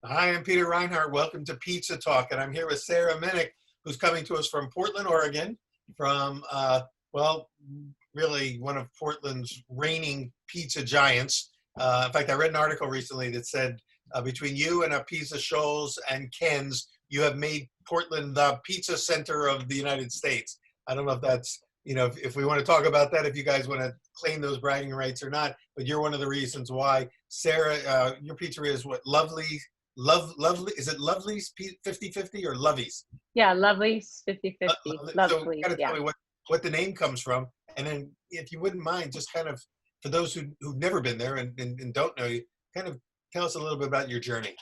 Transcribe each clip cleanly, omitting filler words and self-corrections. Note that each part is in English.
Hi, I'm Peter Reinhardt. Welcome to Pizza Talk, and I'm here with Sarah Minnick, who's coming to us from Portland, Oregon, from well, really one of Portland's reigning pizza giants. In fact, I read an article recently that said between you and a Pizza Shoals and Ken's, you have made Portland the pizza center of the United States. I don't know if that's if we want to talk about that, if you guys want to claim those bragging rights or not, but you're one of the reasons why. Sarah, your pizzeria is what, Lovely, is it Lovely's 50/50 or Lovey's? Yeah, Lovely's 50/50. So you Lovely's, got to tell yeah. me what the name comes from, and then if you wouldn't mind, just kind of for those who've never been there and don't know you, kind of tell us a little bit about your journey.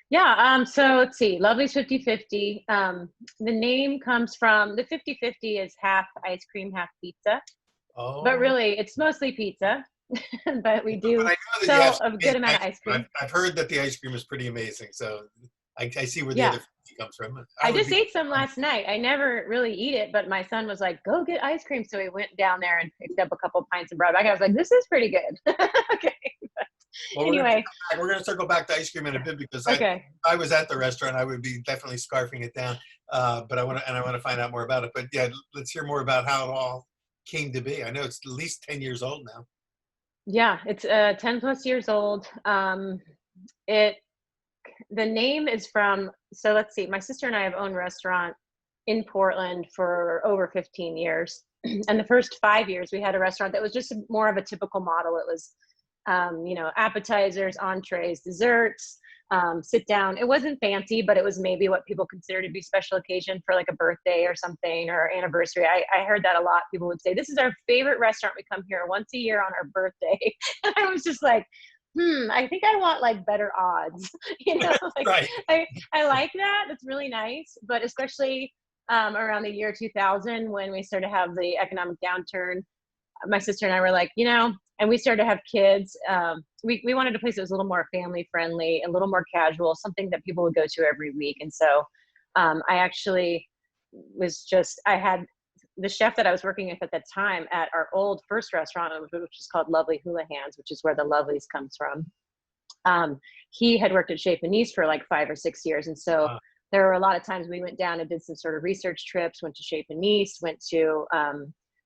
Yeah, so let's see, Lovely's 50/50. The name comes from the 50/50 is half ice cream, half pizza. But Oh, really, it's mostly pizza. But we but I do know that you have sell some a good amazing amount ice of ice cream. cream. I've heard that the ice cream is pretty amazing, so I see where the Yeah. other 50 comes from. I I would just be ate some last night. I never really eat it, but my son was like, "Go get ice cream." So we went down there and picked up a couple pints and brought it back. I was like, "This is pretty good." Okay. But Well, anyway, we're gonna circle back to ice cream in a bit because if okay. I was at the restaurant, I would be definitely scarfing it down. But I want to find out more about it. But yeah, let's hear more about how it all came to be. I know it's at least 10 years old now. Yeah, it's 10 plus years old. It The name is from, so let's see, my sister and I have owned a restaurant in Portland for over 15 years. And the first 5 years we had a restaurant that was just more of a typical model. It was appetizers, entrees, desserts, sit down. It wasn't fancy, but it was maybe what people consider to be special occasion for like a birthday or something or anniversary. I heard that a lot. People would say, "This is our favorite restaurant. We come here once a year on our birthday." And I was just like, I think I want like better odds. Like Right. I like that. That's really nice. But especially around the year 2000 when we started to have the economic downturn, my sister and I were like, and we started to have kids. We wanted a place that was a little more family friendly, a little more casual, something that people would go to every week. And so I actually I had the chef that I was working with at that time at our old first restaurant, which is called Lovely Hula Hands, which is where the Lovelies comes from. He had worked at Chez Panisse for like 5 or 6 years. And so Uh, there were a lot of times we went down and did some sort of research trips, went to Chez Panisse, went to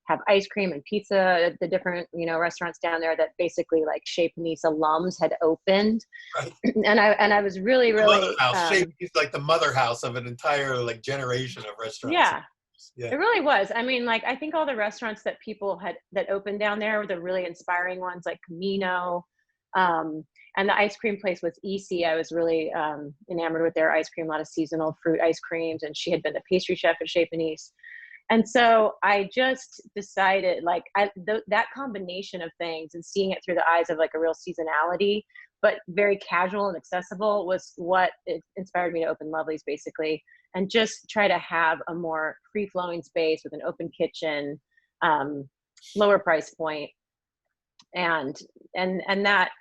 have ice cream and pizza at the different, restaurants down there that basically like Chez Panisse alums had opened. right. And I was really, The mother really, house. Shape is like the mother house of an entire like generation of restaurants. yeah, Yeah. it really was. I mean, like, I think all the restaurants that people had that opened down there were the really inspiring ones, like Camino, um, and the ice cream place was Easy. I was really enamored with their ice cream, a lot of seasonal fruit ice creams, and she had been the pastry chef at Chez Panisse. And so I just decided, like, that combination of things and seeing it through the eyes of like a real seasonality, but very casual and accessible was what it inspired me to open Lovely's basically, and just try to have a more free flowing space with an open kitchen, um, lower price point, and that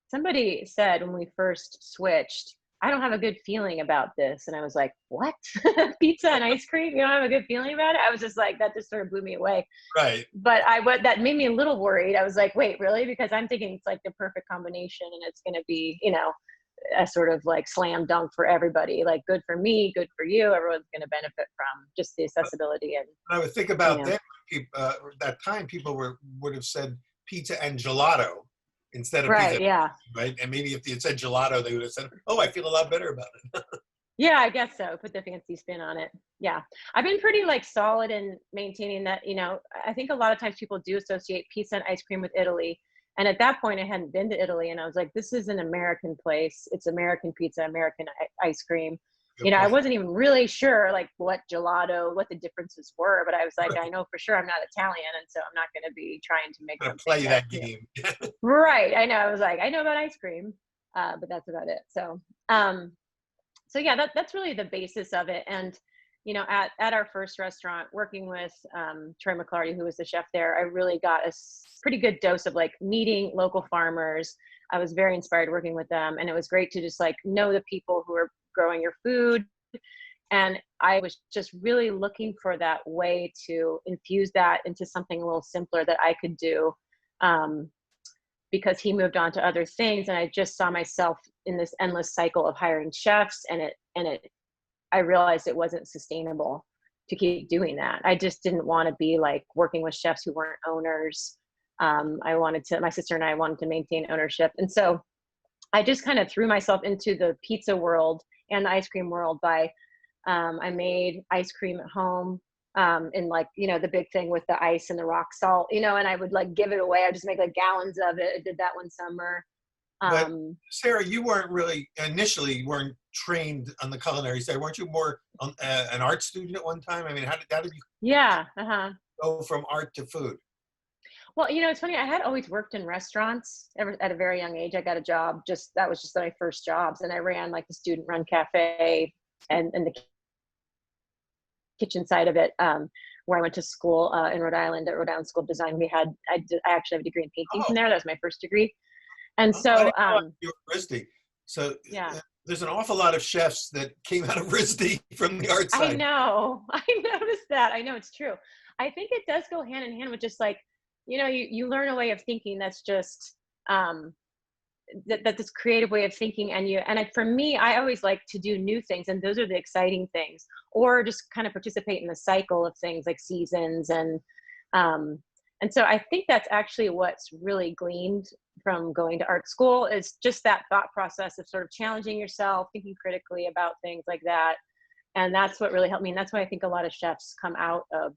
somebody said when we first switched, "I don't have a good feeling about this," and I was like, "What? Pizza and ice cream, you don't have a good feeling about it?" I was just like, that just sort of blew me away. Right. But what that made me a little worried. I was like, "Wait, really?" Because I'm thinking it's like the perfect combination and it's going to be, a sort of like slam dunk for everybody, like good for me, good for you, everyone's going to benefit from just the accessibility. And I would think you about know then, that time people would have said pizza and gelato instead of pizza, right, yeah. right? And maybe if you had said gelato, they would have said, "Oh, I feel a lot better about it." Yeah, I guess so. Put the fancy spin on it. Yeah. I've been pretty like solid in maintaining that, I think a lot of times people do associate pizza and ice cream with Italy. And at that point I hadn't been to Italy and I was like, this is an American place. It's American pizza, American ice cream. Good I point. wasn't even really sure like what gelato, what the differences were, but I was like, I know for sure I'm not Italian. And so I'm not going to be trying to make I'm gonna something play that, that game. right. I know. I was like, I know about ice cream, but that's about it. So yeah, that's really the basis of it. And at our first restaurant, working with Troy McClarty, who was the chef there, I really got a pretty good dose of like meeting local farmers. I was very inspired working with them, and it was great to just like know the people who are growing your food. And I was just really looking for that way to infuse that into something a little simpler that I could do. Um, because he moved on to other things, and I just saw myself in this endless cycle of hiring chefs, and I realized it wasn't sustainable to keep doing that. I just didn't want to be like working with chefs who weren't owners. My sister and I wanted to maintain ownership. And so I just kind of threw myself into the pizza world and the ice cream world I made ice cream at home, and like, the big thing with the ice and the rock salt, and I would like give it away. I just make like gallons of it. I did that one summer. But Sarah, you weren't really initially, you weren't trained on the culinary side. Weren't you more an art student at one time? I mean, how did you Yeah. Uh-huh. go from art to food? Well, it's funny. I had always worked in restaurants at a very young age. I got a job, that was just my first jobs. And I ran like the student run cafe and the kitchen side of it, where I went to school in Rhode Island at Rhode Island School of Design. I actually have a degree in painting from Oh, there. That was my first degree. And I so, didn't know you were RISD. So yeah, there's an awful lot of chefs that came out of RISD from the art I side. know. I noticed that. I know it's true. I think it does go hand in hand with just like, you learn a way of thinking that's just, that this creative way of thinking, for me, I always like to do new things, and those are the exciting things, or just kind of participate in the cycle of things like seasons, and so I think that's actually what's really gleaned from going to art school, is just that thought process of sort of challenging yourself, thinking critically about things like that. And that's what really helped me, and that's why I think a lot of chefs come out of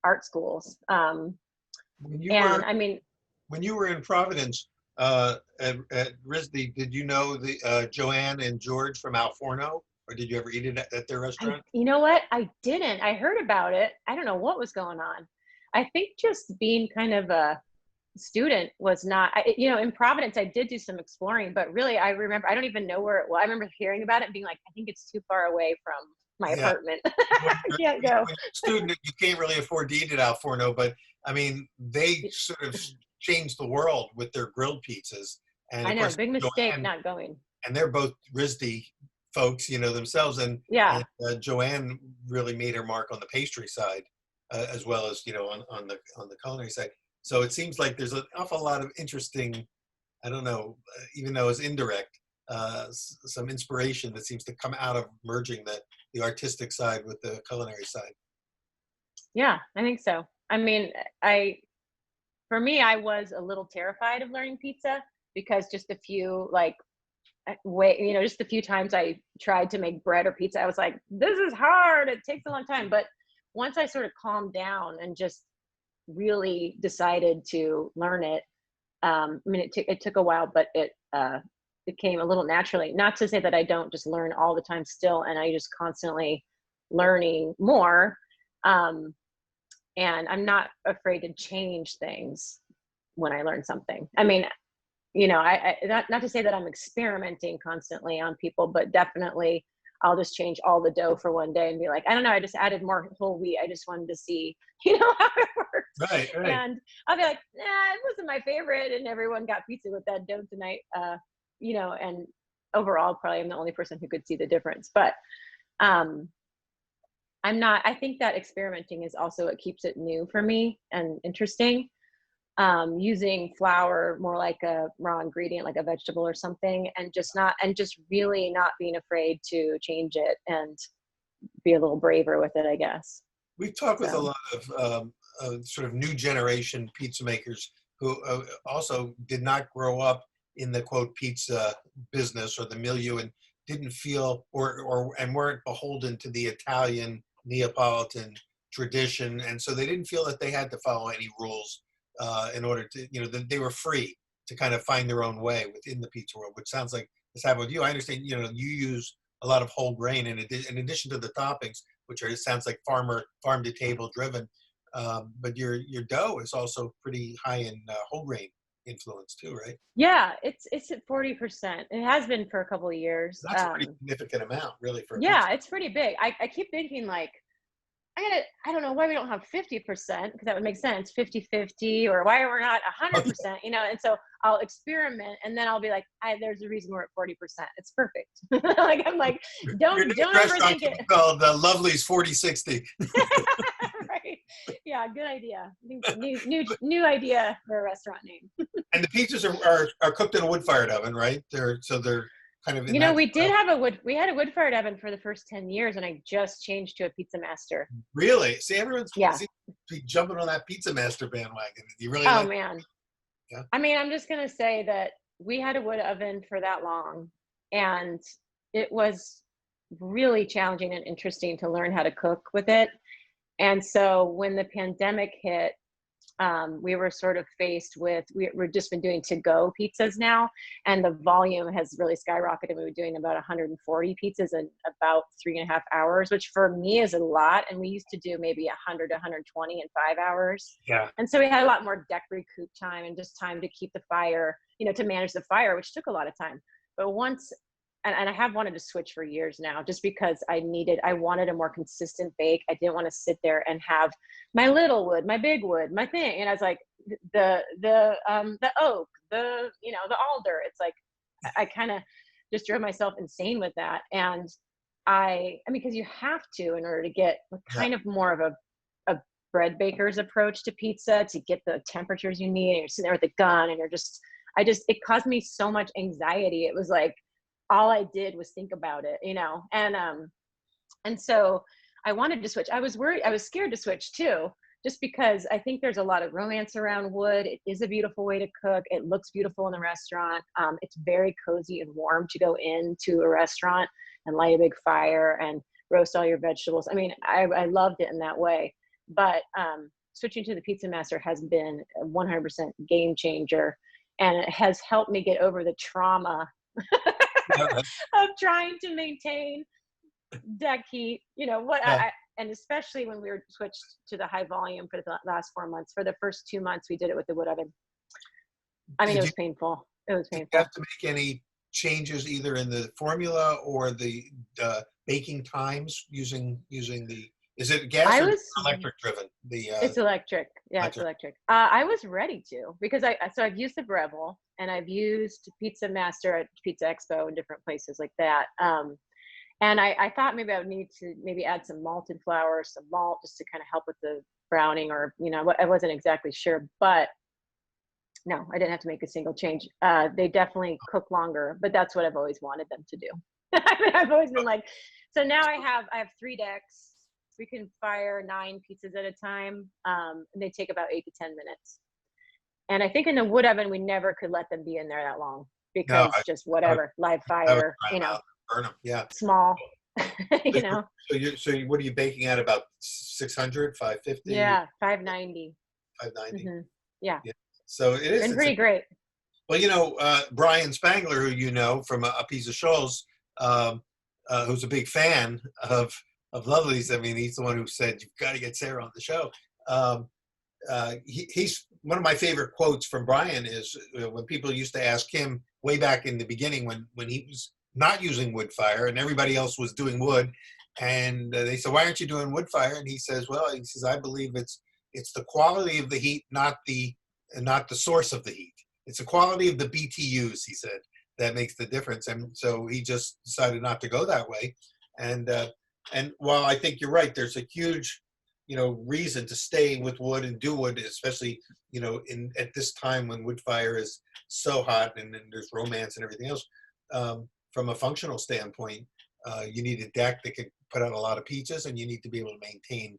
art schools. When you And were I mean, when you were in Providence at RISD, did you know the Joanne and George from Al Forno, or did you ever eat it at their restaurant? you know what? I didn't. I heard about it. I don't know what was going on. I think just being kind of a student was not, in Providence, I did do some exploring, but really, I remember, I don't even know where it was. I remember hearing about it and being like, I think it's too far away from my Yeah. apartment. When I you're, can't when go. you're a student, you can't really afford to eat at Al Forno, but I mean, they sort of changed the world with their grilled pizzas. And I of know, course, big mistake Joanne, not going. and they're both RISD folks, themselves. And Yeah. Joanne really made her mark on the pastry side, as well as, on the culinary side. So it seems like there's an awful lot of interesting, I don't know, even though it's indirect, some inspiration that seems to come out of merging the artistic side with the culinary side. Yeah, I think so. I mean, for me, I was a little terrified of learning pizza, because just a few like just a few times I tried to make bread or pizza, I was like, this is hard. It takes a long time. But once I sort of calmed down and just really decided to learn it, I mean, it took a while, but it came a little naturally. Not to say that I don't just learn all the time still, and I just constantly learning more. And I'm not afraid to change things when I learn something. I mean, I not to say that I'm experimenting constantly on people, but definitely I'll just change all the dough for one day and be like, I don't know, I just added more whole wheat. I just wanted to see, how it works. Right, right. And I'll be like, nah, it wasn't my favorite. And everyone got pizza with that dough tonight. And overall, probably I'm the only person who could see the difference. But I think that experimenting is also what keeps it new for me and interesting. Using flour more like a raw ingredient, like a vegetable or something, and just really not being afraid to change it and be a little braver with it, I guess. We've talked with a So, lot of sort of new generation pizza makers who also did not grow up in the quote pizza business or the milieu, and didn't feel and weren't beholden to the Italian Neapolitan tradition, and so they didn't feel that they had to follow any rules in order to, that they were free to kind of find their own way within the pizza world, which sounds like this happened with you. I understand, you use a lot of whole grain in addition to the toppings, which sounds like farm to table driven. But your dough is also pretty high in whole grain influence too, right? yeah, it's at 40%. It has been for a couple of years. That's a pretty significant amount, really, for a pizza. Yeah, it's pretty big. I keep thinking like, I don't know why we don't have 50%, because that would make sense, 50-50, or why we're not 100%, and so I'll experiment, and then I'll be like, there's a reason we're at 40%. It's perfect. Like, I'm like, Your don't next restaurant overthink can it. be called Lovely's 40-60. Right. Yeah, good idea. New idea for a restaurant name. And the pizzas are cooked in a wood-fired oven, right? They're kind of in You know, that we did style. have we had a wood-fired oven for the first 10 years, and I just changed to a Pizza Master. Really? See, everyone's Yeah. seems to be jumping on that Pizza Master bandwagon. Do you really Oh like? man. Yeah. I mean, I'm just gonna say that we had a wood oven for that long, and it was really challenging and interesting to learn how to cook with it. And so when the pandemic hit, we were sort of faced with we've just been doing to go pizzas now, and the volume has really skyrocketed. We were doing about 140 pizzas in about 3.5 hours, which for me is a lot, and we used to do maybe 100 to 120 in 5 hours. Yeah. And so we had a lot more deck recoup time and just time to keep the fire, to manage the fire, which took a lot of time. But once and I have wanted to switch for years now, just because I wanted a more consistent bake. I didn't want to sit there and have my little wood, my big wood, my thing. And I was like, the oak, the alder. It's like I kind of just drove myself insane with that. And I mean, because you have to in order to get Yeah. kind of more of a bread baker's approach to pizza to get the temperatures you need. And you're sitting there with a gun, and it caused me so much anxiety. It was like all I did was think about it, and so I wanted to switch. I was worried, I was scared to switch too, just because I think there's a lot of romance around wood. It is a beautiful way to cook. It looks beautiful in the restaurant. It's very cozy and warm to go into a restaurant and light a big fire and roast all your vegetables. I mean, I loved it in that way. But switching to the Pizza Master has been a 100% game changer, and it has helped me get over the trauma Yeah. of trying to maintain deck heat. Yeah. And especially when we were switched to the high volume for the last 4 months. For the first 2 months, we did it with the wood oven. I mean, it Did was painful. It was you painful. have to make any changes either in the formula or the baking times using the? Is it gas I or was electric driven? The It's electric. Yeah, it's electric. electric. I was ready to, because I've used the Breville, and I've used Pizza Master at Pizza Expo and different places like that. And I thought maybe I would need to maybe add some malted flour, some malt, just to kind of help with the browning, or I wasn't exactly sure. But no, I didn't have to make a single change. They definitely cook longer, but that's what I've always wanted them to do. I mean, I've always been like, so now I have 3 decks. We can fire 9 pizzas at a time, and they take about 8 to 10 minutes. And I think in the wood oven, we never could let them be in there that long, No, because just I would whatever, live I would fire, dry them out, burn them. Yeah. small, So you know. what are you baking at, about 600, 550, Yeah, 590. 590? Yeah, Yeah. So it is. been It's pretty great. well, Brian Spangler, who you know from a piece of Shoals, who's a big fan of Lovely's. I mean, he's the one who said you've got to get Sarah on the show. Um, he's one of my favorite quotes from Brian is when people used to ask him way back in the beginning when he was not using wood fire and everybody else was doing wood, and they said, "Why aren't you doing wood fire?" And he says, I believe it's the quality of the heat, not the source of the heat. It's the quality of the BTUs," he said, "that makes the difference." And so he just decided not to go that way. And while I think you're right, there's a huge reason to stay with wood and do wood, especially in at this time when wood fire is so hot and there's romance and everything else. From a functional standpoint, you need a deck that can put out a lot of pizzas, and you need to be able to maintain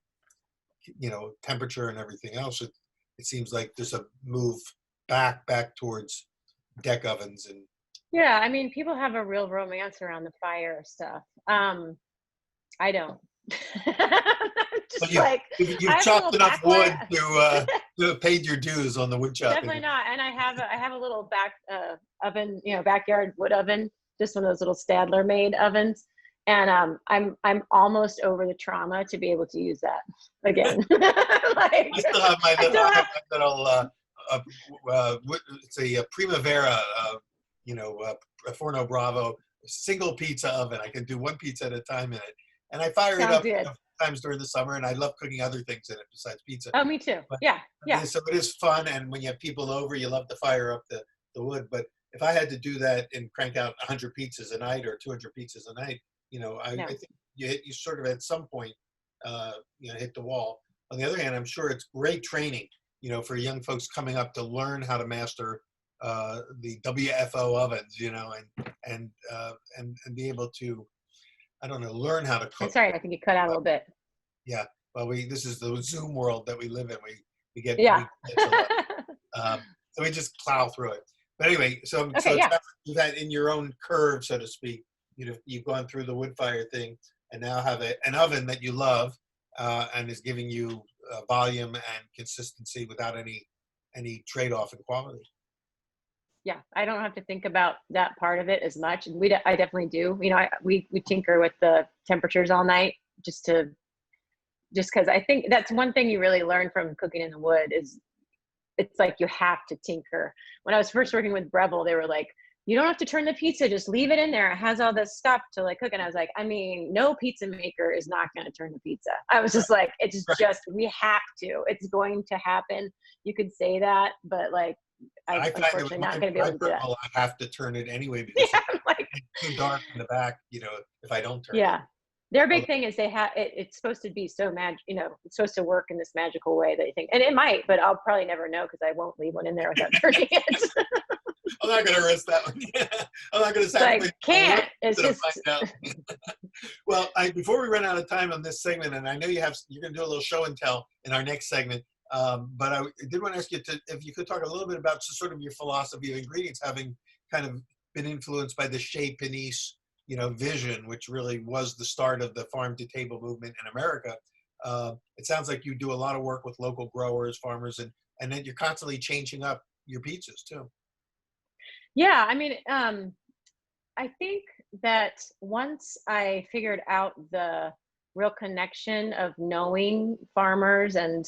temperature and everything else. It seems like there's a move back towards deck ovens. And Yeah, I mean, people have a real romance around the fire stuff. I don't. but Just like I you've have a chopped little enough backward. wood to have paid your dues on the wood chopping. Definitely not. And I have a little back oven, backyard wood oven, just one of those little Stadler made ovens. And I'm almost over the trauma to be able to use that again. Like I still have my I little, still I have have, my little it's a Primavera, a Forno Bravo single pizza oven. I can do one pizza at a time in it, and I fire it sounds up good. times during the summer, and I love cooking other things in it besides pizza. Oh, me too. But Yeah, yeah. so it is fun, and when you have people over, you love to fire up the wood. But if I had to do that and crank out 100 pizzas a night or 200 pizzas a night, I No. think you sort of at some point, hit the wall. On the other hand, I'm sure it's great training, for young folks coming up to learn how to master the WFO ovens, and be able to, I don't know, learn how to I'm cook. sorry, I think you cut out a little bit. Yeah, well, this is the Zoom world that we live in. Yeah. We get a lot. So we just plow through it. But anyway, so Okay, it yeah. sounds like you've had in your own curve, so to speak. You've gone through the wood fire thing, and now have an oven that you love, and is giving you volume and consistency without any trade off in quality. Yeah, I don't have to think about that part of it as much. And I definitely do. We tinker with the temperatures all night just because I think that's one thing you really learn from cooking in the wood is it's like you have to tinker. When I was first working with Breville, they were like, you don't have to turn the pizza, just leave it in there. It has all this stuff to like cook. And I was like, I mean, no pizza maker is not going to turn the pizza. I was just like, it's just, we have to. It's going to happen. You could say that, but like, I'm I find that unfortunately with not going to be able to do that. I have to turn it anyway because Yeah, like, it's too dark in the back. If I don't turn it. yeah. Their Oh, big thing is it's supposed to be so it's supposed to work in this magical way that you think, and it might, but I'll probably never know because I won't leave one in there without turning it. I'm not going to risk that one. I'm not going to sacrifice. Like, can't. It's just. Find out. Well, before we run out of time on this segment, and I know you're going to do a little show and tell in our next segment, but I did want to ask you if you could talk a little bit about just sort of your philosophy of ingredients, having kind of been influenced by the Chez Panisse, vision, which really was the start of the farm to table movement in America. It sounds like you do a lot of work with local growers, farmers, and then you're constantly changing up your pizzas too. Yeah, I mean, I think that once I figured out the real connection of knowing farmers and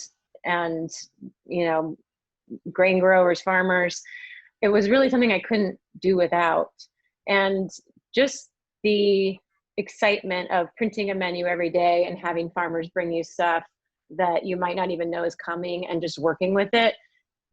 grain growers, farmers, it was really something I couldn't do without. And just the excitement of printing a menu every day and having farmers bring you stuff that you might not even know is coming and just working with it.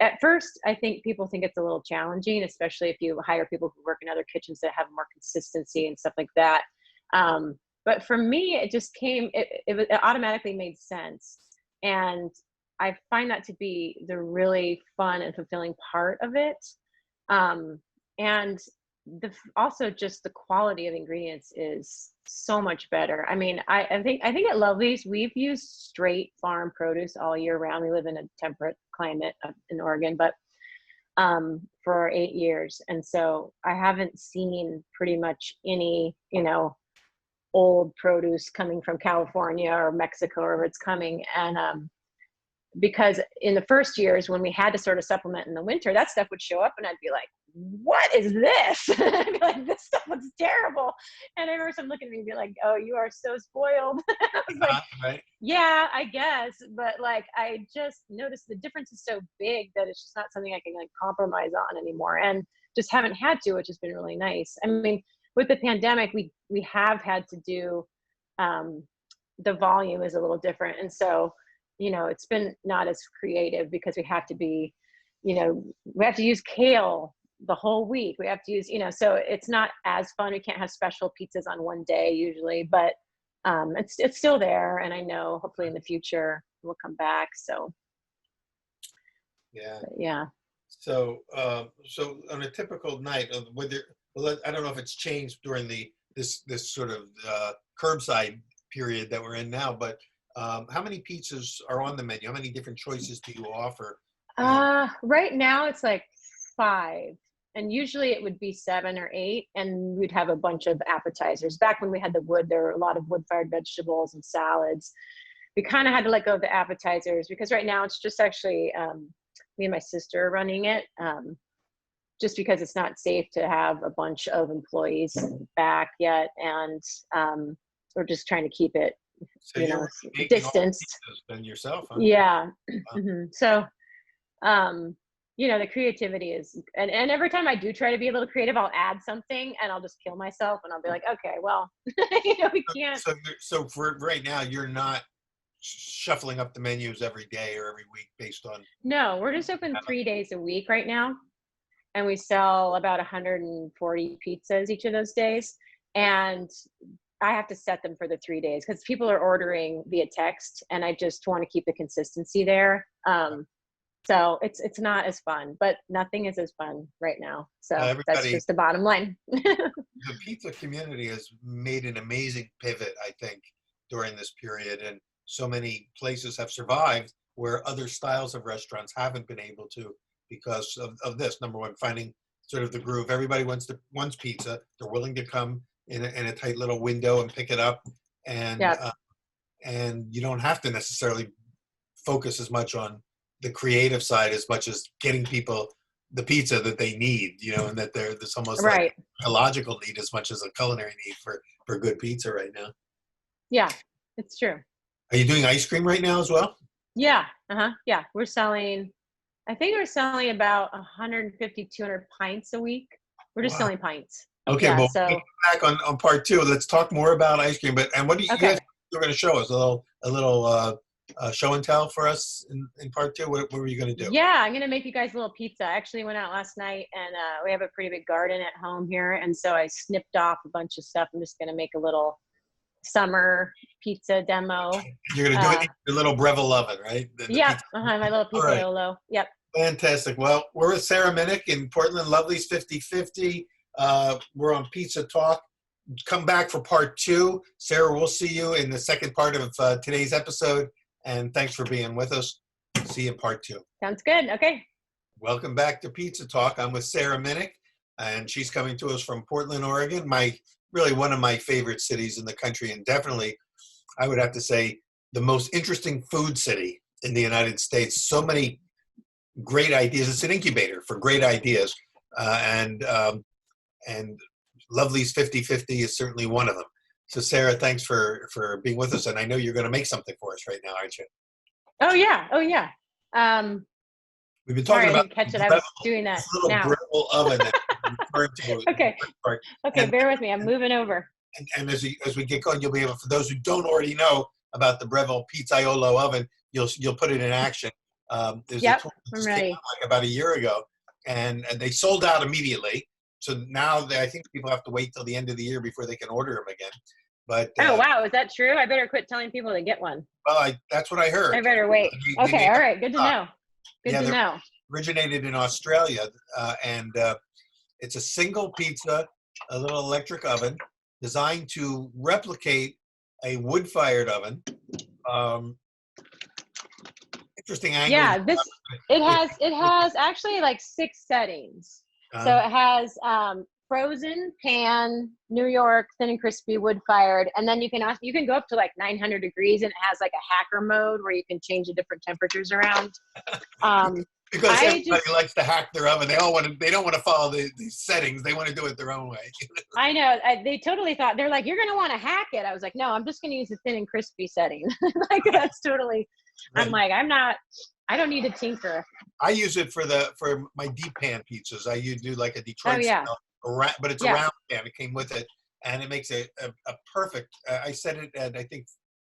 At first, I think people think it's a little challenging, especially if you hire people who work in other kitchens that have more consistency and stuff like that. But for me, it just it automatically made sense. And I find that to be the really fun and fulfilling part of it. And also just the quality of ingredients is so much better. I mean, I think at Lovely's we've used straight farm produce all year round. We live in a temperate climate in Oregon, but for 8 years, and so I haven't seen pretty much any old produce coming from California or Mexico or wherever it's coming. And because in the first years when we had to sort of supplement in the winter, that stuff would show up and I'd be like, what is this? I'd be like, this stuff looks terrible. And I remember someone looking at me and be like, oh, you are so spoiled. I was like, right. Yeah, I guess. But like, I just noticed the difference is so big that it's just not something I can like compromise on anymore. And just haven't had to, which has been really nice. I mean, with the pandemic, we have had to do, the volume is a little different. And so, it's been not as creative because we have to be, we have to use kale the whole week. We have to use, so it's not as fun. We can't have special pizzas on one day usually, but it's still there. And I know hopefully in the future we'll come back. So Yeah. yeah. So on a typical night, I don't know if it's changed during this sort of curbside period that we're in now, but how many pizzas are on the menu? How many different choices do you offer? Right now it's like 5, and usually it would be 7 or 8, and we'd have a bunch of appetizers. Back when we had the wood, there were a lot of wood-fired vegetables and salads. We kind of had to let go of the appetizers because right now it's just actually me and my sister running it, just because it's not safe to have a bunch of employees back yet, and we're just trying to keep it, So you're making distanced. all the pizzas then yourself, huh? Yeah. Wow. Mm-hmm. So, the creativity is, and every time I do try to be a little creative, I'll add something and I'll just kill myself and I'll be like, okay, well, we can't. So for right now, you're not shuffling up the menus every day or every week based on. No, we're just open 3 days a week right now. And we sell about 140 pizzas each of those days. And I have to set them for the 3 days because people are ordering via text and I just want to keep the consistency there. So it's not as fun, but nothing is as fun right now. So that's Everybody, just the bottom line. the pizza community has made an amazing pivot, I think, during this period, and so many places have survived where other styles of restaurants haven't been able to because of this. Number one, finding sort of the groove. Everybody wants pizza. They're willing to come in a tight little window and pick it up, and Yeah. and you don't have to necessarily focus as much on the creative side as much as getting people the pizza that they need, and that there's almost like Right. a logical need as much as a culinary need for good pizza right now. Yeah. It's true. Are you doing ice cream right now as well? Yeah. Yeah. I think we're selling about 150, 200 pints a week. We're just Wow. selling pints. Okay, Yeah. well, we'll So, come back on part two. Let's talk more about ice cream. And what do you guys okay. you're going to show us a little show and tell for us in part two? What were you going to do? Yeah. I'm going to make you guys a little pizza. I actually went out last night and we have a pretty big garden at home here. And so I snipped off a bunch of stuff. I'm just going to make a little summer pizza demo. You're going to do it in your little Breville oven, right? The Yep. pizza. My little All right. pizzaiolo. Yep. Fantastic. Well, we're with Sarah Minnick in Portland, Lovely's 50/50. We're on Pizza Talk. Come back for part two. Sarah, we'll see you in the second part of today's episode. And thanks for being with us. See you in part two. Sounds good. Okay. Welcome back to Pizza Talk. I'm with Sarah Minnick, and she's coming to us from Portland, Oregon. Really one of my favorite cities in the country, and definitely, I would have to say, the most interesting food city in the United States. So many great ideas. It's an incubator for great ideas, and Lovely's 50/50 is certainly one of them. So, Sarah, thanks for being with us, and I know you're going to make something for us right now, aren't you? Oh yeah. Oh yeah. We've been Sorry, talking I about didn't catch it. I was doing that this little now. Breville oven that you referred to. Okay. Okay. And, Bear with me. I'm moving over. and as we get going, you'll be able. For those who don't already know about the Breville Pizzaiolo oven, you'll put it in action. There's a Yep. tool that I'm just came ready. out like about a year ago, and they sold out immediately. So now I think people have to wait till the end of the year before they can order them again. But Oh wow. Is that true? I better quit telling people to get one. well, that's what I heard. I better wait. They Okay. may All not right. Good to stock. know. Good Yeah, to they're know. originated in Australia, and it's a single pizza, a little electric oven designed to replicate a wood-fired oven. Interesting angle. Yeah. It has actually like 6 settings. So it has frozen, pan, New York, thin and crispy, wood fired, and then you can go up to like 900 degrees, and it has like a hacker mode where you can change the different temperatures around. Because everybody likes to hack their oven. They don't want to follow these settings. They want to do it their own way. I know. They totally thought, they're like, you're going to want to hack it. I was like, no, I'm just going to use the thin and crispy setting. Like that's totally, Right. I'm like, I don't need to tinker. I use it for my deep pan pizzas. I do like a Detroit style, but it's a round pan. It came with it, and it makes a perfect. I set it at, I think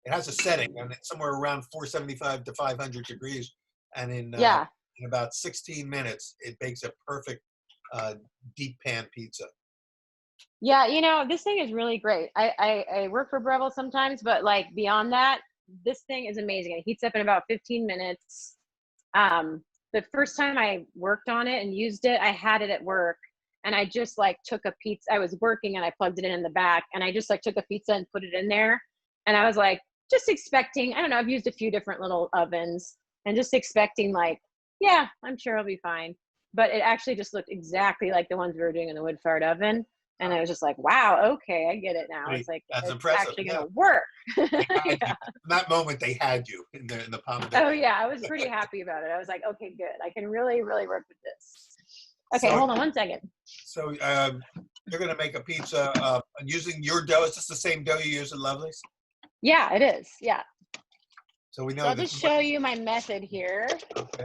it has a setting, and it's somewhere around 475 to 500 degrees, and in about 16 minutes, it bakes a perfect deep pan pizza. Yeah, this thing is really great. I work for Breville sometimes, but like beyond that, this thing is amazing. It heats up in about 15 minutes. The first time I worked on it and used it, I had it at work, and I just like took a pizza. I was working and I plugged it in the back, and I just like took a pizza and put it in there. And I was like, just expecting, I don't know, I've used a few different little ovens and just expecting like, yeah, I'm sure it'll be fine. But it actually just looked exactly like the ones we were doing in the wood fired oven. And I was just like, wow, okay, I get it now. It's like, that's it's impressive. actually going to work. In that moment, they had you in the palm of their hand. Oh yeah, I was pretty happy about it. I was like, okay, good. I can really, really work with this. Okay, hold on one second. So you're going to make a pizza using your dough. Is this the same dough you use at Lovely's? Yeah, it is. Yeah. So we know. So I'll just show you my method here. Okay.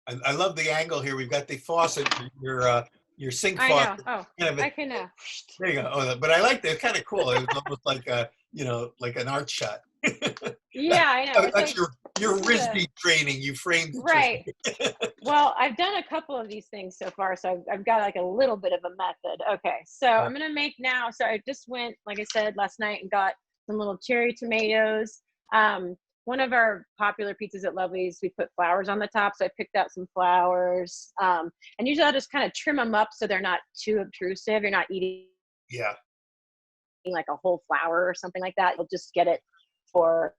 I love the angle here. We've got the faucet, your sink faucet. I know. Oh, I can. There you go. Oh, but I like that. It's kind of cool. It was almost like like an art shot. Yeah, I know. That's like, your RISD training. You framed it. Right. Well, I've done a couple of these things so far, so I've got like a little bit of a method. Okay, so I'm gonna make now. So I just went, like I said last night, and got some little cherry tomatoes. One of our popular pizzas at Lovely's, we put flowers on the top. So I picked out some flowers. And usually I'll just kind of trim them up so they're not too obtrusive. You're not eating Yeah. like a whole flower or something like that. You'll just get it for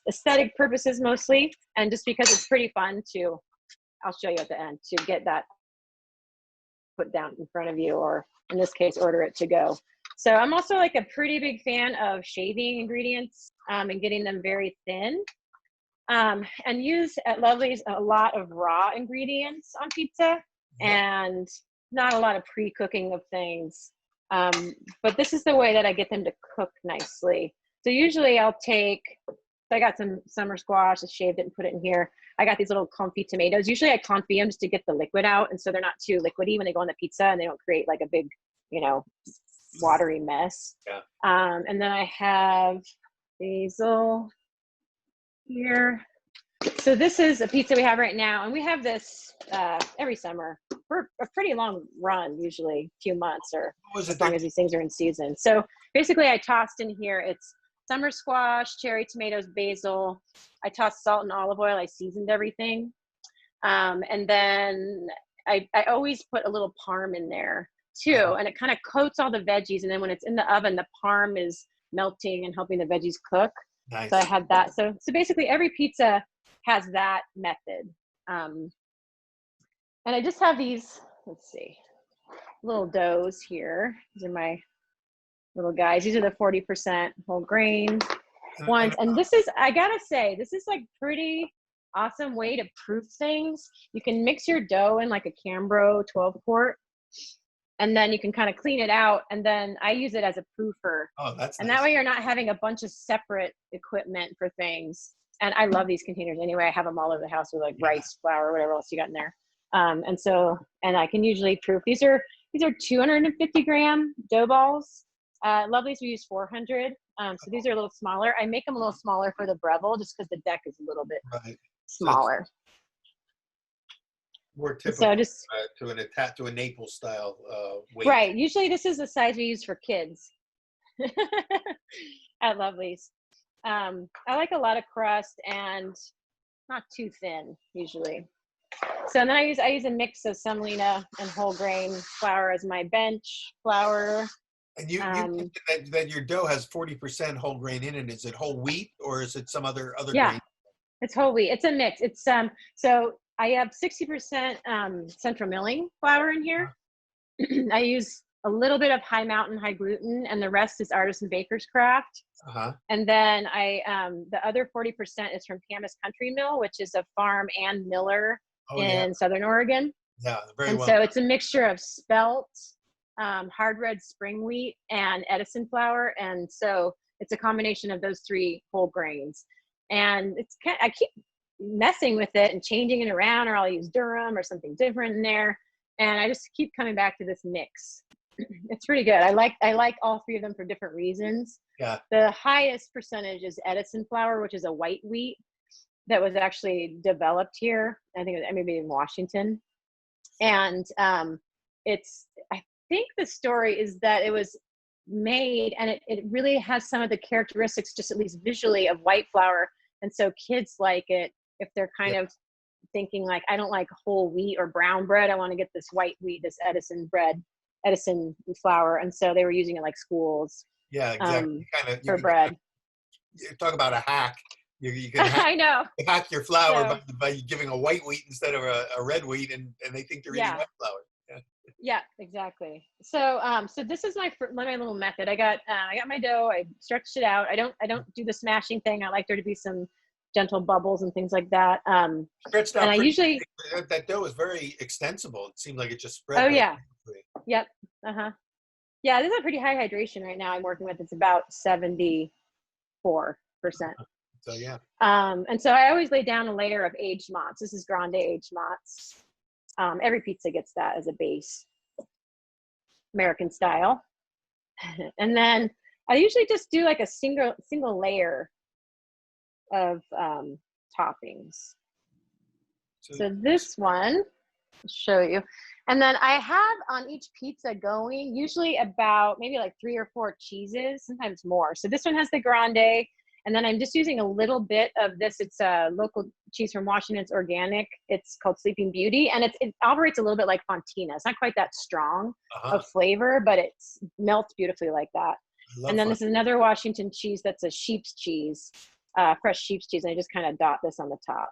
aesthetic purposes mostly. And just because it's pretty fun to, I'll show you at the end, to get that put down in front of you, or in this case, order it to go. So I'm also like a pretty big fan of shaving ingredients and getting them very thin. And use at Lovely's a lot of raw ingredients on pizza and not a lot of pre-cooking of things. But this is the way that I get them to cook nicely. So usually I'll take, I got some summer squash, I shaved it and put it in here. I got these little confit tomatoes. Usually I confit them just to get the liquid out, and so they're not too liquidy when they go on the pizza, and they don't create like a big, you know, watery mess. Yeah. And then I have basil here. So this is a pizza we have right now, and we have this every summer for a pretty long run, usually a few months, or as long as these things are in season. So basically I tossed in here, it's summer squash, cherry tomatoes, basil. I tossed salt and olive oil. I seasoned everything. And then I always put a little parm in there too, and it kind of coats all the veggies. And then when it's in the oven, the parm is melting and helping the veggies cook. Nice. So I had that. So basically every pizza has that method. And I just have these, let's see, little doughs here. These are my little guys. These are the 40% whole grain ones. And this is, I gotta say, this is like pretty awesome way to proof things. You can mix your dough in like a Cambro 12 quart, and then you can kind of clean it out. And then I use it as a proofer. Oh, that's and nice. That way you're not having a bunch of separate equipment for things. And I love these containers anyway. I have them all over the house with like rice, flour, whatever else you got in there. And I can usually proof. These are 250 gram dough balls. Lovely's we use 400. So these are a little smaller. I make them a little smaller for the Breville just because the deck is a little bit smaller. More typical so just, to a Naples style weight. Right. Usually this is the size we use for kids at Lovely's. I like a lot of crust and not too thin usually. So then I use a mix of semolina and whole grain flour as my bench flour. And you mentioned that your dough has 40% whole grain in it. Is it whole wheat or is it some other grain? It's whole wheat. It's a mix. It's so I have 60% central milling flour in here. I use a little bit of high mountain, high gluten, and the rest is artisan baker's craft. And then the other 40% is from Camas Country Mill, which is a farm and miller in Southern Oregon. Yeah, very and well. So it's a mixture of spelt, hard red spring wheat, and Edison flour. And so it's a combination of those three whole grains. And I keep messing with it and changing it around, or I'll use Durham or something different in there. And I just keep coming back to this mix. It's pretty good. I like all three of them for different reasons. Yeah. The highest percentage is Edison flour, which is a white wheat that was actually developed here. I think it was maybe in Washington. And I think the story is that it was made, and it really has some of the characteristics, just at least visually, of white flour. And so kids like it if they're kind of thinking like, I don't like whole wheat or brown bread. I want to get this white wheat, this Edison flour. And so they were using it like schools. Yeah, exactly. For bread. Talk about a hack. You can hack, I know. hack your flour by giving a white wheat instead of a red wheat, and they think they're eating white flour. Yeah, exactly. So so this is my little method. I got my dough. I stretched it out. I don't do the smashing thing. I like there to be some gentle bubbles and things like that. Stretched out. And I usually that dough is very extensible. It seemed like it just spread. Oh yeah. Yep. Yeah, this is a pretty high hydration right now. I'm working with. It's about 74%. So yeah. And so I always lay down a layer of aged mozz. This is grande aged mozz. Every pizza gets that as a base, American style. And then I usually just do like a single layer of toppings. So this one show you. And then I have on each pizza going usually about maybe like 3 or 4 cheeses, sometimes more. So this one has the grande, and then I'm just using a little bit of this. It's a local cheese from Washington. It's organic. It's called Sleeping Beauty, and it operates a little bit like Fontina. It's not quite that strong Uh-huh. of flavor, but it melts beautifully like that. I love And then fun. this is another Washington cheese that's a sheep's cheese, fresh sheep's cheese, and I just kind of dot this on the top.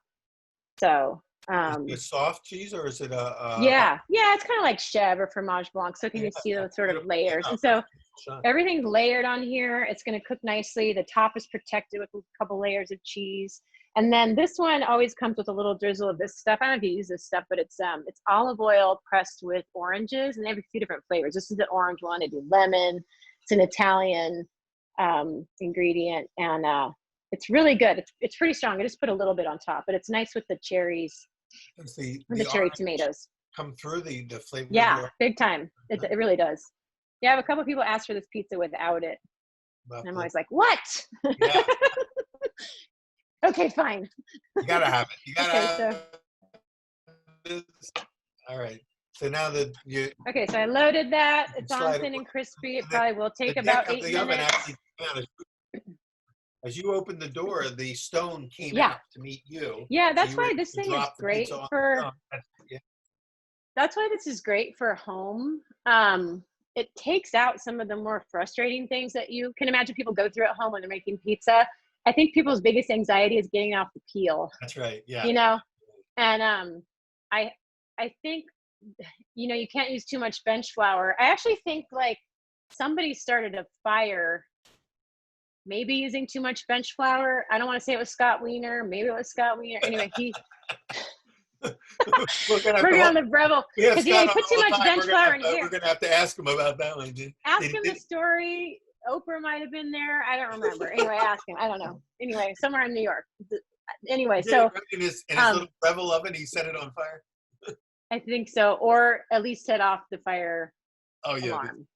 So Is it a soft cheese or is it a hard? yeah, it's kind of like chèvre or fromage blanc. So can Yeah, you see that's those sort of beautiful. layers? Yeah, And that's so shot. everything's layered on here. It's going to cook nicely. The top is protected with a couple layers of cheese. And then this one always comes with a little drizzle of this stuff. I don't know if you use this stuff, but it's olive oil pressed with oranges, and they have a few different flavors. This is the orange one. They do lemon. It's an Italian ingredient, and it's really good. It's pretty strong. I just put a little bit on top, but it's nice with the cherries Does and the the cherry orange tomatoes. come through the flavor of the Yeah, orange? big time. It really does. Yeah, I have a couple people ask for this pizza without it. Well, And I'm always like, what? yeah, Okay, fine. you gotta have it. You gotta Okay, have so this. All right. So now that you I loaded that. It's on slide it, thin and crispy. It and then probably will the take deck about of 8 the oven minutes. actually came out. As you opened the door, the stone came Yeah. out to meet you. Yeah, So that's you were why able this to thing is drop the great pizza on the for stone. Yeah, that's why this is great for home. It takes out some of the more frustrating things that you can imagine people go through at home when they're making pizza. I think people's biggest anxiety is getting off the peel, that's right. Yeah. you know? And I I think you can't use too much bench flour. I actually think like somebody started a fire maybe using too much bench flour. I don't want to say it was Scott Wiener. Maybe it was Scott Wiener. Anyway, he We're gonna have working to. on the Breville We have because Scott he on put too all the much time. bench flour in We're here. gonna have to ask him about that one. Ask him the story. Oprah might have been there. I don't remember. Anyway, ask him. I don't know. Anyway, somewhere in New York. Anyway, so in his um, little Breville oven, he set it on fire. I think so, or at least set off the fire Oh yeah. alarm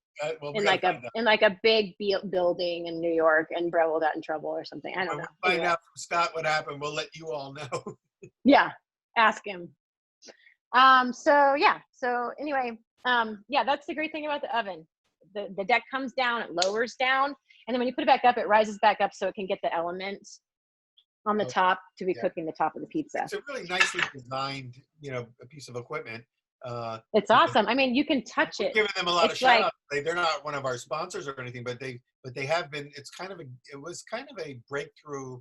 Well, we in gotta like a find out. in like a big building in New York, and Breville got in trouble or something. I don't When we know. find Anyway, out from Scott what happened, we'll let you all know. yeah, ask him. So anyway, yeah, that's the great thing about the oven. The deck comes down, it lowers down, and then when you put it back up, it rises back up so it can get the elements on the Oh, top to be yeah. cooking the top of the pizza. It's a really nicely designed, a piece of equipment. It's awesome. I mean, you can touch We're it. giving them a lot of It's shout like, outs. They're not one of our sponsors or anything, but they have been. It was kind of a breakthrough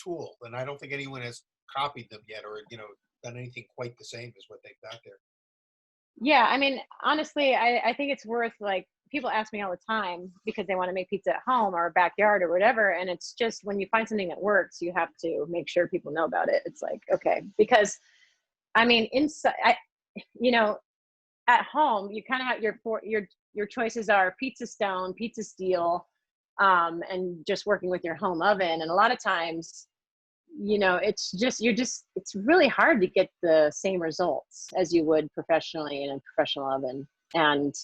tool, and I don't think anyone has copied them yet, or done anything quite the same as what they've got there. yeah, I mean, honestly, I think it's worth like people ask me all the time because they want to make pizza at home or backyard or whatever. And it's just when you find something that works, you have to make sure people know about it. It's like, okay, because I mean, you know, at home, you kind of have your choices are pizza stone, pizza steel, and just working with your home oven. And a lot of times, it's really hard to get the same results as you would professionally in a professional oven. And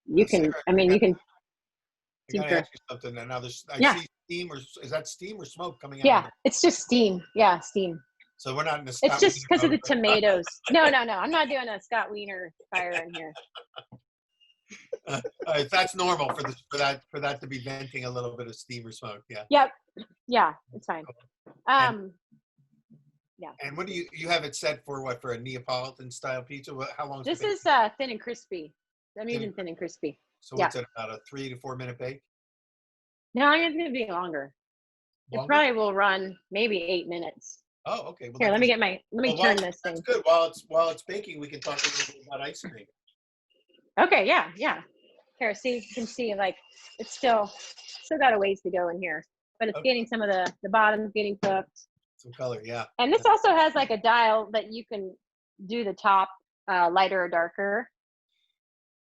you Sarah, can, I mean, you can I gotta tinker. ask you something. And now I Yeah, see steam, or is that steam or smoke coming out of yeah, the? it's just steam. Yeah, steam. So we're not in the It's Scott just Wiener because of mode, the tomatoes. No, no, no. I'm not doing a Scott Wiener fire in here. that's normal for that to be venting a little bit of steam or smoke. Yeah. Yep. Yeah, it's fine. And Yeah. and what do you have it set for? What, for a Neapolitan style pizza? How long is This the bake? is thin and crispy. I'm Thin and using thin and crispy. So Yeah. what's it, about a 3 to 4 minute bake? No, I'm going to be longer. It Longer? probably will run maybe 8 minutes. Oh, okay. Well, Here, that let me turn this that's thing. good. While it's baking, we can talk a little bit about ice cream. Okay, yeah, yeah. Here, see, you can see like it's still got a ways to go in here, but it's Okay. getting some of the bottoms getting cooked. Some color, yeah. And this also has like a dial that you can do the top lighter or darker.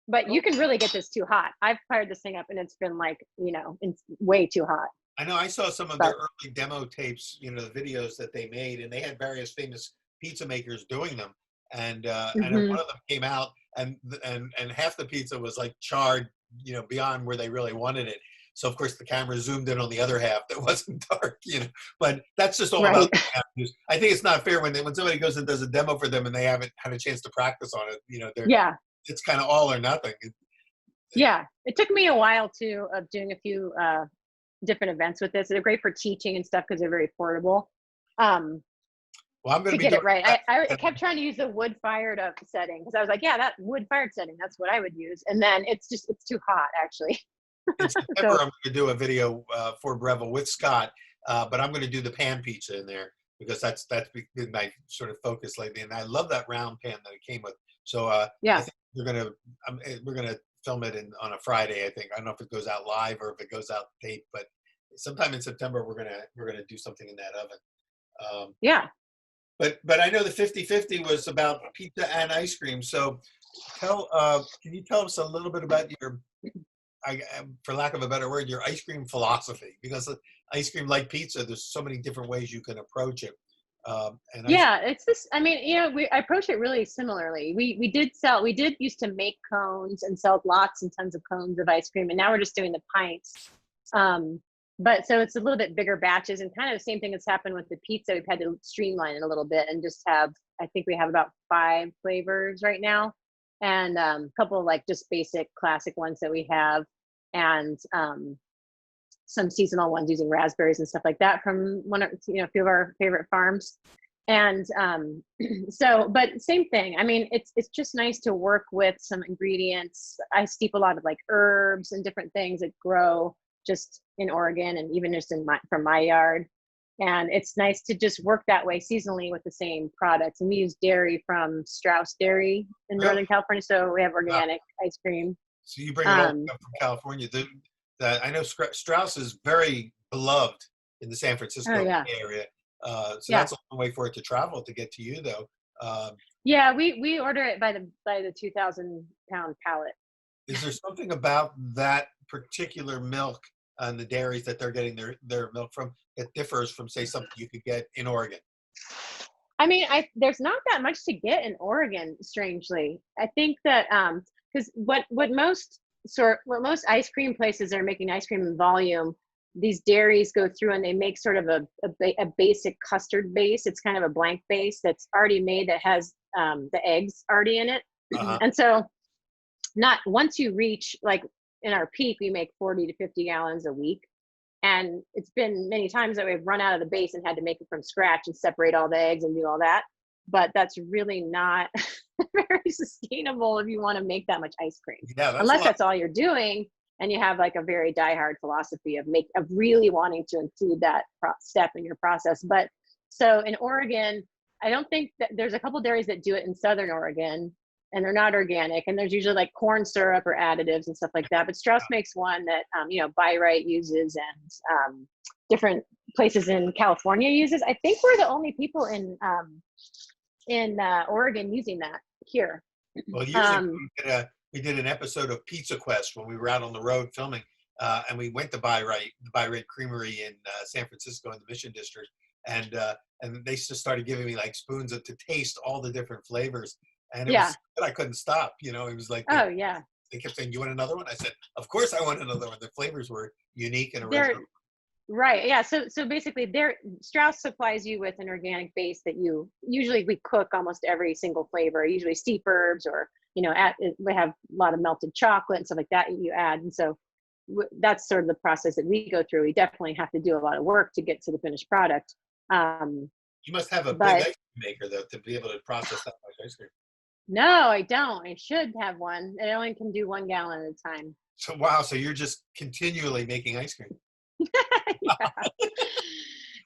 But you can really get this too hot. I've fired this thing up and it's been like, it's way too hot. I know I saw some of So, their early demo tapes, the videos that they made, and they had various famous pizza makers doing them. And mhm. one of them came out, and half the pizza was like charred, beyond where they really wanted it. So of course the camera zoomed in on the other half that wasn't dark, But that's just all Right. about I think it's not fair when somebody goes and does a demo for them and they haven't had a chance to practice on it. Yeah. It's kind of all or nothing. Yeah. It took me a while too of doing a few different events with this. They're great for teaching and stuff because they're very portable. Um, Well, I'm going to to be get doing it right. that. I kept trying to use the wood fired up setting because I was like, yeah, that wood fired setting, that's what I would use. And then it's too hot actually. In September, So I'm going to do a video for Breville with Scott, but I'm going to do the pan pizza in there because that's been my sort of focus lately, and I love that round pan that it came with. So I yeah. think we're gonna film it on a Friday. I think I don't know if it goes out live or if it goes out tape, but sometime in September we're gonna do something in that oven. Um, Yeah. but I know the 50/50 was about pizza and ice cream. So can you tell us a little bit about your for lack of a better word, your ice cream philosophy, because ice cream, like pizza, there's so many different ways you can approach it. And ice Yeah, it's this. I mean, I approach it really similarly. We did used to make cones and sell lots and tons of cones of ice cream, and now we're just doing the pints. Um, but so it's a little bit bigger batches, and kind of the same thing that's happened with the pizza. We've had to streamline it a little bit and just have. I think we have about 5 flavors right now, and a couple of like just basic classic ones that we have, and some seasonal ones using raspberries and stuff like that from a few of our favorite farms. And so, but same thing. I mean, it's just nice to work with some ingredients. I steep a lot of like herbs and different things that grow just in Oregon and even just from my yard. And it's nice to just work that way seasonally with the same products. And we use dairy from Strauss Dairy in really. Northern California, so we have Wow. organic ice cream. So you bring it all up from California. I know Strauss is very beloved in the San Oh Francisco yeah, area. So yeah. that's a long way for it to travel to get to you, though. Um, Yeah, we order it by the 2,000 pound pallet. is there something about that particular milk and the dairies that they're getting their milk from that differs from, say, something you could get in Oregon? I mean, there's not that much to get in Oregon, strangely. I think that because what most ice cream places are making ice cream in volume, these dairies go through and they make sort of a basic custard base. It's kind of a blank base that's already made that has the eggs already in it. Uh-huh. And so not once you reach like in our peak, we make 40 to 50 gallons a week. And it's been many times that we've run out of the base and had to make it from scratch and separate all the eggs and do all that. But that's really not very sustainable if you want to make that much ice cream, Yeah, that's a unless lot. that's all you're doing and you have like a very diehard philosophy of really wanting to include that step in your process. But so in Oregon, I don't think that there's a couple dairies that do it in Southern Oregon, and they're not organic, and there's usually like corn syrup or additives and stuff like that. But Strauss makes one that Byright uses, and different places in California uses. I think we're the only people in Oregon using that here. Well, years ago, Um, we did an episode of Pizza Quest when we were out on the road filming, and we went to the Byright Creamery in San Francisco in the Mission District, and they just started giving me like spoons to taste all the different flavors, and it yeah. was I couldn't stop. It was like Oh yeah. they kept saying, "You want another one?" I said, "Of course I want another one." The flavors were unique and They're original. right. Yeah. So basically, Strauss supplies you with an organic base that we cook almost every single flavor. Usually steep herbs, or we have a lot of melted chocolate and stuff like that you add. And so that's sort of the process that we go through. We definitely have to do a lot of work to get to the finished product. You must have a big But ice cream maker though to be able to process that much ice cream. no, I don't. I should have one. I only can do 1 gallon at a time. So wow, so you're just continually making ice cream. Yeah.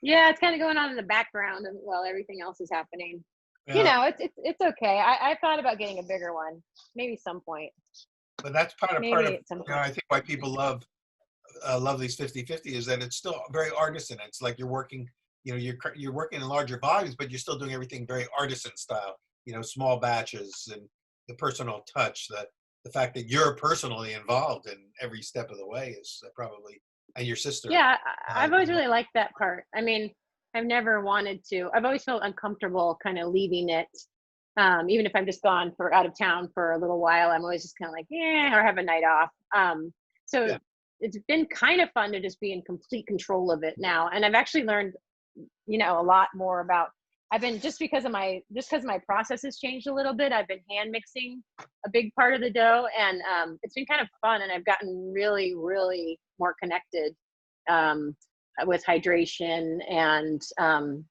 Yeah, it's kind of going on in the background and while everything else is happening. Yeah. It's okay. I thought about getting a bigger one, maybe some point. But that's part of Maybe at some point. I think why people love these 50/50 is that it's still very artisan. It's like you're working, you're working in larger volumes, but you're still doing everything very artisan style. Small batches and the personal touch. The fact that you're personally involved in every step of the way is probably, and your sister. Yeah, I've always really liked that part. I mean, I've never wanted to. I've always felt uncomfortable kind of leaving it. Even if I'm just gone for out of town for a little while, I'm always just kind of like, yeah, or have a night off. So Yeah. it's been kind of fun to just be in complete control of it now. And I've actually learned, a lot more about, I've been, just because my process has changed a little bit, I've been hand mixing a big part of the dough, and it's been kind of fun. And I've gotten really, really more connected with hydration and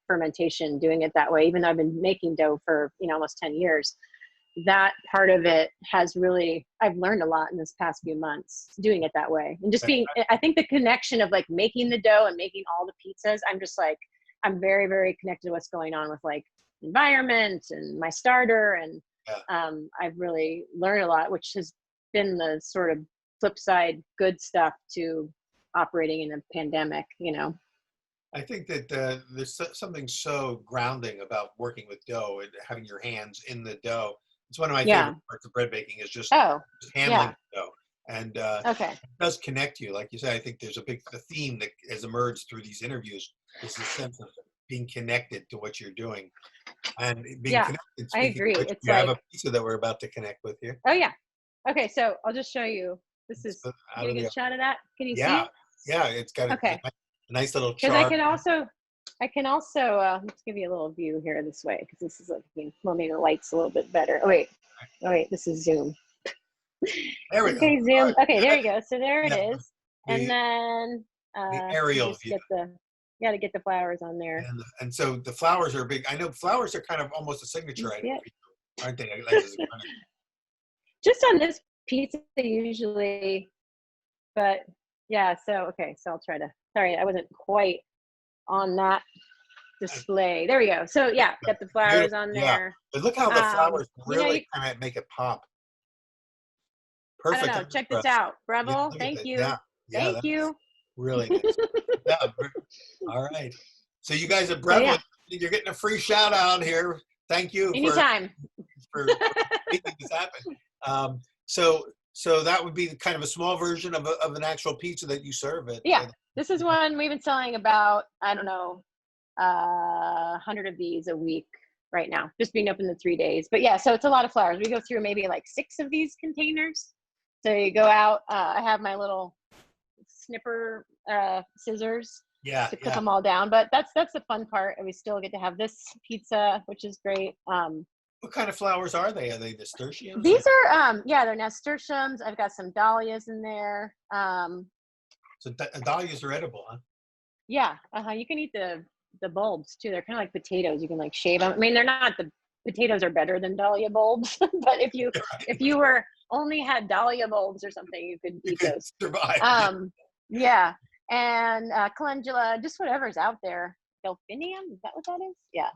fermentation, doing it that way. Even though I've been making dough for, almost 10 years, that part of it has really, I've learned a lot in this past few months doing it that way. And just being, I think the connection of like making the dough and making all the pizzas, I'm just like, I'm very, very connected to what's going on with like environment and my starter. And I've really learned a lot, which has been the sort of flip side good stuff to operating in a pandemic, I think that there's something so grounding about working with dough and having your hands in the dough. It's one of my favorite parts of bread baking, is just handling the dough. And it does connect you. Like you said, I think there's a theme that has emerged through these interviews, is this sense of being connected to what you're doing. And being connected, I agree. Which, it's you like, have a pizza that we're about to connect with here. Oh yeah. Okay, so I'll just show you. This is, get a good shot of that. Can you see it? Yeah, it's got a nice little char. Because I can also let's give you a little view here this way, because this is like, well, maybe the light's a little bit better. Oh wait, this is zoom. There we go. Okay, zoom. Right. Okay, there you go. So there it is. And then the aerial view. You got to get the flowers on there. And so the flowers are big. I know flowers are kind of almost a signature item, aren't they? Just on this pizza usually, but yeah. So so I'll try to. Sorry, I wasn't quite on that display. There we go. So yeah, got the flowers on there. But look how the flowers really kind of make it pop. Perfect. I don't know. Check this out, Breville. Thank you. Thank you. Really nice. All right. So you guys at Breville, you're getting a free shout out here. Thank you. Anytime. For making this happen. So that would be kind of a small version of an actual pizza that you serve at. This is one we've been selling about, I don't know, 100 of these a week right now, just being open the 3 days. But yeah, so it's a lot of flowers. We go through maybe like 6 of these containers. So you go out, I have my little snipper scissors to cut them all down. But that's the fun part. And we still get to have this pizza, which is great. What kind of flowers are they? Are they nasturtiums? These are, they're nasturtiums. I've got some dahlias in there. So dahlias are edible, huh? Yeah, you can eat the bulbs too. They're kind of like potatoes. You can like shave them. I mean, they're not, the potatoes are better than dahlia bulbs, but if you were only had dahlia bulbs or something, you could eat those. Survive. And calendula, just whatever's out there. Delphinium, is that what that is? Yeah.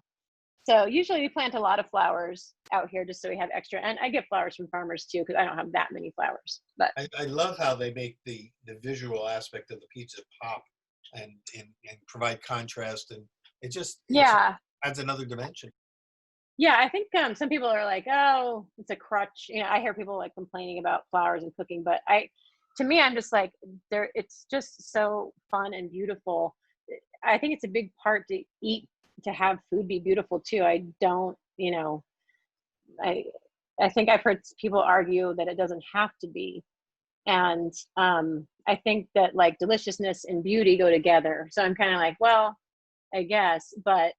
So usually we plant a lot of flowers out here just so we have extra. And I get flowers from farmers too, because I don't have that many flowers. But I love how they make the visual aspect of the pizza pop and provide contrast, and it just adds another dimension. Yeah, I think some people are like, oh, it's a crutch. I hear people like complaining about flowers and cooking, but to me, I'm just like, it's just so fun and beautiful. I think it's a big part to have food be beautiful too. I don't, I think I've heard people argue that it doesn't have to be. And I think that like deliciousness and beauty go together. So I'm kind of like, well, I guess, but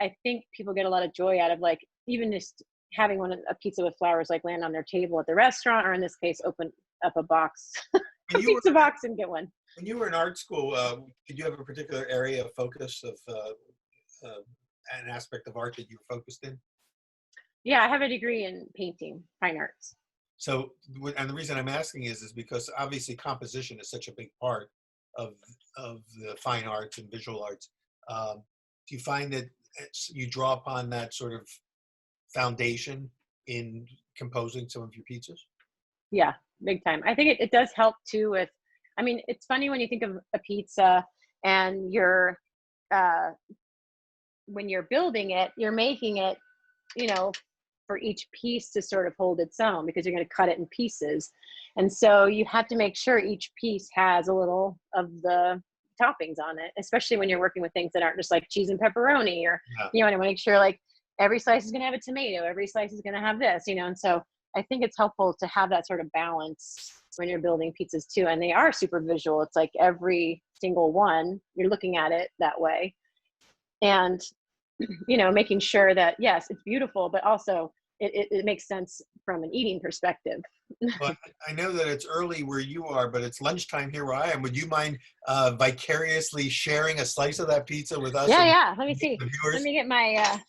I think people get a lot of joy out of like, even just having a pizza with flowers like land on their table at the restaurant, or in this case, open up a box, a pizza box and get one. When you were in art school, did you have a particular area of focus of an aspect of art that you were focused in? Yeah, I have a degree in painting, fine arts. So, and the reason I'm asking is because obviously composition is such a big part of the fine arts and visual arts. Do you find that you draw upon that sort of foundation in composing some of your pizzas? Yeah, big time. I think it does help too with, I mean, it's funny when you think of a pizza and when you're building it, you're making it, for each piece to sort of hold its own, because you're going to cut it in pieces. And so you have to make sure each piece has a little of the toppings on it, especially when you're working with things that aren't just like cheese and pepperoni, or, I want to make sure like every slice is going to have a tomato, every slice is going to have this, and so I think it's helpful to have that sort of balance when you're building pizzas too. And they are super visual. It's like every single one, you're looking at it that way. And, making sure that, yes, it's beautiful, but also it makes sense from an eating perspective. Well, I know that it's early where you are, but it's lunchtime here where I am. Would you mind vicariously sharing a slice of that pizza with us Yeah, and yeah. Let me see. the Let viewers? me get my,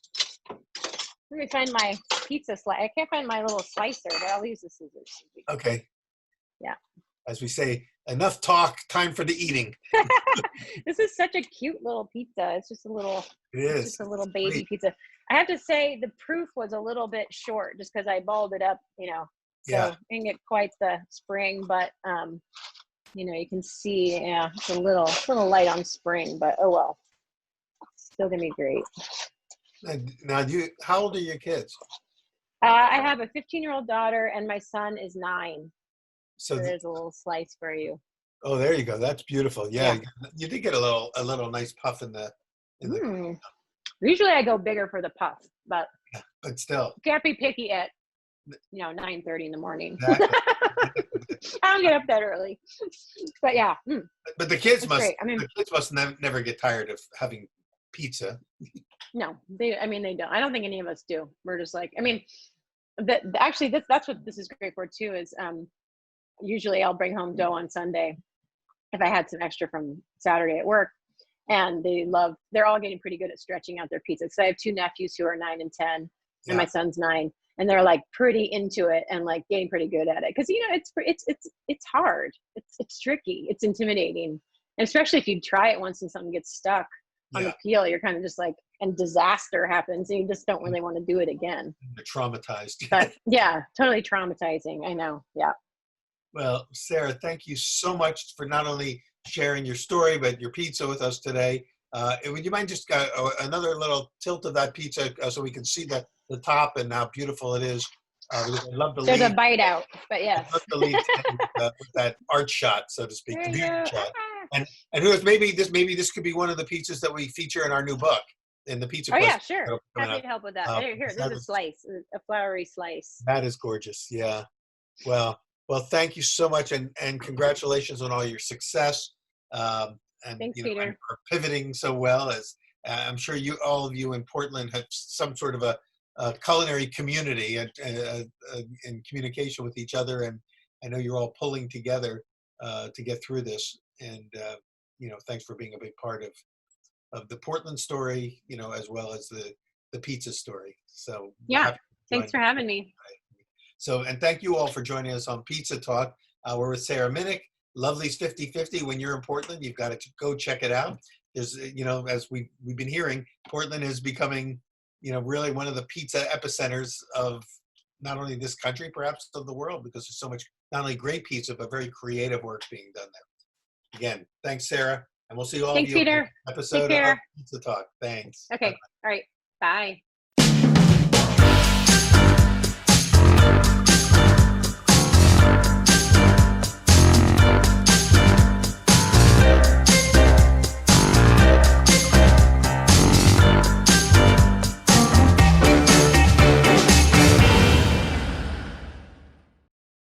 let me find my pizza slice. I can't find my little slicer, but I'll use the scissors. Okay. Yeah. As we say, enough talk, time for the eating. This is such a cute little pizza. It's just a little, It it's is. just a little It's baby sweet. pizza. I have to say the proof was a little bit short just because I balled it up, so Yeah. I didn't get quite the spring, but you can see, yeah, it's a little light on spring, but oh well, still gonna be great. And now, how old are your kids? I have a 15-year-old daughter, and my son is 9. So, So there's a little slice for you. oh, there you go. That's beautiful. Yeah, Yeah. you did get a little nice puff in the, Mm. Usually I go bigger for the puff, but but still, can't be picky at 9:30 in the morning. exactly. I don't get up that early, but yeah, But the kids it's must, great. I mean, never get tired of having pizza. no, they don't. I don't think any of us do. We're just like, actually, that's what this is great for too. Is usually I'll bring home dough on Sunday if I had some extra from Saturday at work, and they're all getting pretty good at stretching out their pizza. So I have 2 nephews who are 9 and 10, and my Yeah. son's 9, and they're like pretty into it and like getting pretty good at it because it's hard, it's tricky, it's intimidating, and especially if you try it once and something gets stuck on Yeah. the peel, you're kind of just like, and disaster happens, and you just don't really want to do it again. They're traumatized. But yeah, totally traumatizing. I know. Yeah. Well, Sarah, thank you so much for not only sharing your story, but your pizza with us today. Would you mind just another little tilt of that pizza so we can see the top and how beautiful it is? Because I'd love to There's a leave. bite out, but I'd yes. love to leave today with that art shot, so to speak, There the you beauty go. shot. And who knows, maybe this could be one of the pizzas that we feature in our new book, in the pizza Oh quest yeah, sure. coming Happy up. to help with that. Here, Because there's a slice, a floury slice. that is gorgeous. Yeah. Well, thank you so much, and congratulations on all your success. And Thanks, and Peter. for pivoting so well. As I'm sure all of you in Portland have some sort of a culinary community and communication with each other, and I know you're all pulling together to get through this. And thanks for being a big part of the Portland story, as well as the pizza story. So we're Yeah. happy to Thanks join for having me. So, and thank you all for joining us on Pizza Talk. We're with Sarah Minnick. Lovely's 50/50. When you're in Portland, you've got to go check it out. There's, as we've been hearing, Portland is becoming, really one of the pizza epicenters of not only this country, perhaps of the world, because there's so much, not only great pizza, but very creative work being done there. Again, thanks, Sarah. And we'll see all of Thanks, you on the Peter. next Take episode of care. Pizza Talk. Thanks. Okay. All right. Bye.